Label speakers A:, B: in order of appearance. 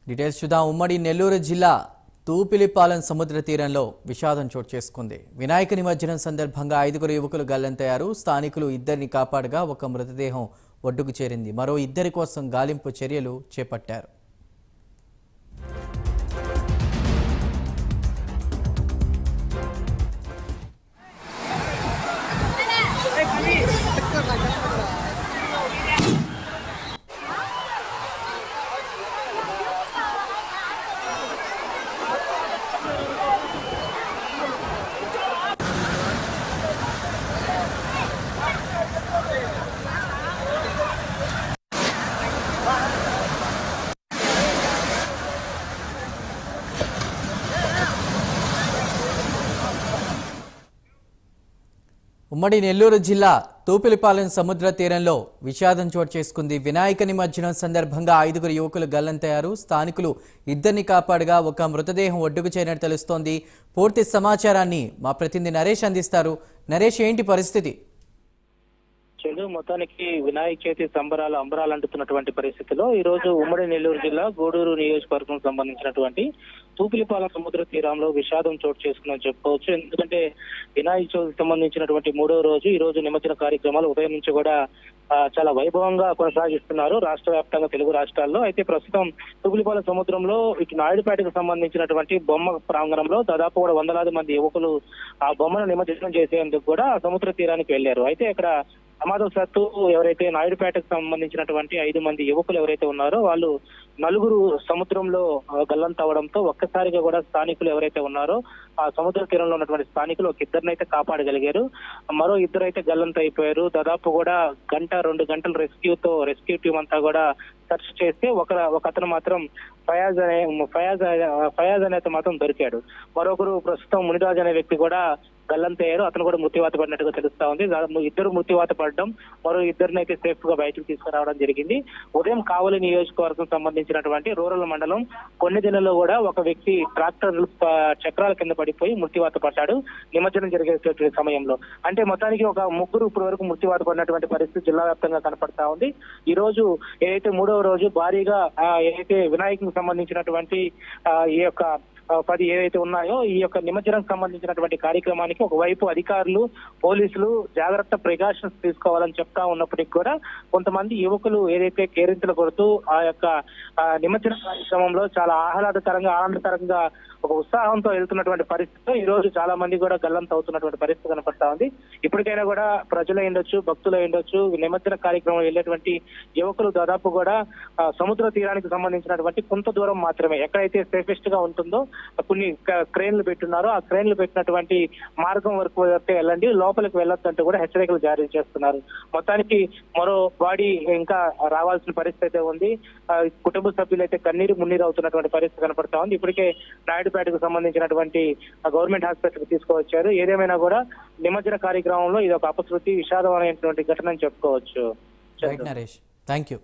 A: Details చూద్దాం. ఉమ్మడి నెల్లూరు జిల్లా తూపిలిపాలెం సముద్ర తీరంలో విషాదం చోటు చేసుకుంది. వినాయక నిమజ్జనం సందర్భంగా 5 యువకులు గల్లంతయ్యారు. స్థానికులు ఇద్దరిని కాపాడగా ఒక మృతదేహం ఒడ్డుకు చేరింది. మరో 2 కోసం గాలింపు చర్యలు చేపట్టారు. ఉమ్మడి నెల్లూరు జిల్లా తూపిలిపాలెం సముద్ర తీరంలో విషాదం చోటు చేసుకుంది. వినాయక నిమజ్జనం సందర్భంగా 5 యువకులు గల్లంతయ్యారు. స్థానికులు ఇద్దరిని కాపాడగా ఒక మృతదేహం ఒడ్డుకు చేరినట్టు తెలుస్తోంది. పూర్తి సమాచారాన్ని మా ప్రతినిధి నరేష్ అందిస్తారు. నరేష్, ఏంటి పరిస్థితి?
B: మొత్తానికి వినాయక చవితి సంబరాలు అంబరాలు అంటున్నటువంటి పరిస్థితిలో ఈ రోజు ఉమ్మడి నెల్లూరు జిల్లా గూడూరు నియోజకవర్గం సంబంధించినటువంటి తూపిలిపాలెం సముద్ర తీరంలో విషాదం చోటు చేసుకుందని చెప్పుకోవచ్చు. ఎందుకంటే వినాయక చవితికి సంబంధించినటువంటి 3వ రోజు ఈ రోజు నిమజ్జన కార్యక్రమాలు ఉదయం నుంచి కూడా చాలా వైభవంగా కొనసాగిస్తున్నారు రాష్ట్ర వ్యాప్తంగా తెలుగు రాష్ట్రాల్లో. అయితే ప్రస్తుతం తూపిలిపాలెం సముద్రంలో ఇటు నాయుడుపేటకు సంబంధించినటువంటి బొమ్మ ప్రాంగణంలో దాదాపు కూడా 100లాది మంది యువకులు ఆ బొమ్మను నిమజ్జనం చేసేందుకు కూడా సముద్ర తీరానికి వెళ్లారు. అయితే ఇక్కడ ప్రమాదవశాత్తు ఎవరైతే నాయుడుపేటకు సంబంధించినటువంటి 5 మంది యువకులు ఎవరైతే ఉన్నారో వాళ్ళు 4 సముద్రంలో గల్లంతవడంతో ఒక్కసారిగా కూడా స్థానికులు ఎవరైతే ఉన్నారో ఆ సముద్ర తీరంలో ఉన్నటువంటి స్థానికులు ఒక ఇద్దరినైతే కాపాడగలిగారు. మరో 2 అయితే గల్లంత అయిపోయారు. దాదాపు కూడా 1-2 గంటల రెస్క్యూ టీం అంతా కూడా సెర్చ్ చేస్తే ఒక అతను మాత్రం ఫయాజ్ అనే మాత్రం దొరికాడు. మరొకరు ప్రస్తుతం మునిరాజ్ అనే వ్యక్తి కూడా గల్లంతయ్యారు. అతను కూడా మృత్యువాత పడినట్టుగా తెలుస్తా ఉంది. 2 మృత్యువాత పడడం, మరో 2 అయితే సేఫ్ గా బయటకు తీసుకురావడం జరిగింది. ఉదయం కావలి నియోజకవర్గం సంబంధించినటువంటి రూరల్ మండలం కొన్ని దినాల్లో కూడా ఒక వ్యక్తి ట్రాక్టర్ చక్రాల కింద పడిపోయి మృత్యువాత పడ్డాడు నిమజ్జనం జరిగే సమయంలో. అంటే మొత్తానికి ఒక 3 ఇప్పటి వరకు మృత్యువాత పడినటువంటి పరిస్థితి జిల్లా వ్యాప్తంగా కనపడతా ఉంది. ఈ రోజు ఏదైతే 3వ రోజు భారీగా ఏదైతే వినాయకునికి సంబంధించినటువంటి ఈ యొక్క 10 ఏవైతే ఉన్నాయో ఈ యొక్క నిమజ్జనానికి సంబంధించినటువంటి కార్యక్రమానికి ఒకవైపు అధికారులు పోలీసులు జాగ్రత్త ప్రికాషన్స్ తీసుకోవాలని చెప్తా ఉన్నప్పటికీ కూడా కొంతమంది యువకులు ఏదైతే కేరింతలు కొడుతూ ఆ యొక్క నిమజ్జన కార్యక్రమంలో చాలా ఆనందకరంగా ఒక ఉత్సాహంతో వెళ్తున్నటువంటి పరిస్థితిలో ఈ రోజు చాలా మంది కూడా గల్లంత అవుతున్నటువంటి పరిస్థితి కనపడతా ఉంది. ఇప్పటికైనా కూడా ప్రజలు ఉండొచ్చు, భక్తులు ఉండొచ్చు, నిమజ్జన కార్యక్రమం వెళ్ళేటువంటి యువకులు దాదాపు కూడా సముద్ర తీరానికి సంబంధించినటువంటి కొంత దూరం మాత్రమే ఎక్కడైతే సేఫెస్ట్ గా ఉంటుందో కొన్ని క్రేన్లు పెట్టున్నారో ఆ క్రేన్లు పెట్టినటువంటి మార్గం వరకు వెళ్ళండి, లోపలికి వెళ్ళొద్దంటూ కూడా హెచ్చరికలు జారీ చేస్తున్నారు. మొత్తానికి మరో బాడీ ఇంకా రావాల్సిన పరిస్థితి అయితే ఉంది. కుటుంబ సభ్యులు అయితే కన్నీరు మున్నీరు అవుతున్నటువంటి పరిస్థితి కనపడతా ఉంది. ఇప్పటికే నాయుడుపేటకు సంబంధించినటువంటి గవర్నమెంట్ హాస్పిటల్ తీసుకువచ్చారు. ఏదేమైనా కూడా నిమజ్జన కార్యక్రమంలో ఇది ఒక అపశృతి విషాదమైనటువంటి ఘటన అని చెప్పుకోవచ్చు.
A: Naresh, thank you.